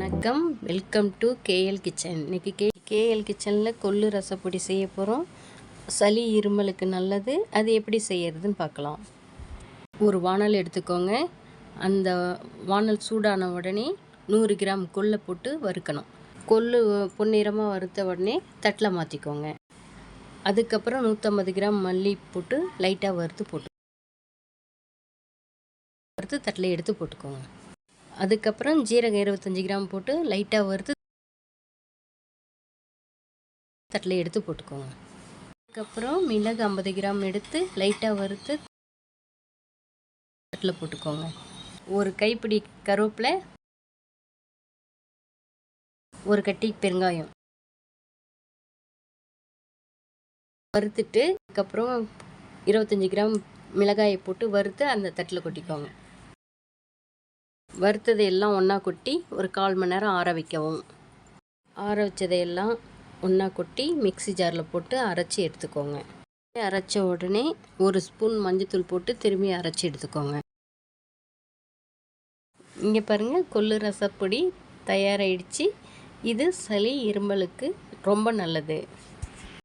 வணக்கம், welcome to KL kitchen. இன்றைக்கி KL கிச்சனில் கொள்ளு ரசப்பொடி செய்ய போகிறோம். சளி இருமலுக்கு நல்லது. அது எப்படி செய்யறதுன்னு பார்க்கலாம். ஒரு வானல் எடுத்துக்கோங்க. அந்த வானல் சூடான உடனே 100 கிராம் கொள்ளை போட்டு வறுக்கணும். கொள்ளு பொன்னிறமாக வறுத்த உடனே தட்டில் மாற்றிக்கோங்க. அதுக்கப்புறம் 150 கிராம் மல்லி போட்டு லைட்டாக வறுத்து தட்டில் எடுத்து போட்டுக்கோங்க. அதுக்கப்புறம் ஜீரகம் 25 கிராம் போட்டு லைட்டாக வறுத்து தட்டில் எடுத்து போட்டுக்கோங்க. அதுக்கப்புறம் மிளகு 50 கிராம் எடுத்து லைட்டாக வறுத்து தட்டில் போட்டுக்கோங்க. ஒரு கைப்பிடி கருவேப்பிலை, ஒரு கட்டி பெருங்காயம் வறுத்துட்டு அதுக்கப்புறம் 25 கிராம் மிளகாயை போட்டு வறுத்து அந்த தட்டில் கொட்டிக்கோங்க. வறுத்ததை எல்லாம் ஒன்றா கொட்டி ஒரு 1/4 மணி நேரம் ஆற வைக்கவும். ஆற வச்சதையெல்லாம் ஒன்றா கொட்டி மிக்ஸி ஜாரில் போட்டு அரைச்சி எடுத்துக்கோங்க. அரைச்ச உடனே 1 ஸ்பூன் மஞ்சத்தூள் போட்டு திரும்பி அரைச்சி எடுத்துக்கோங்க. இங்கே பாருங்கள், கொள்ளு ரசப்பொடி தயாராகிடுச்சு. இது சளி இருமலுக்கு ரொம்ப நல்லது.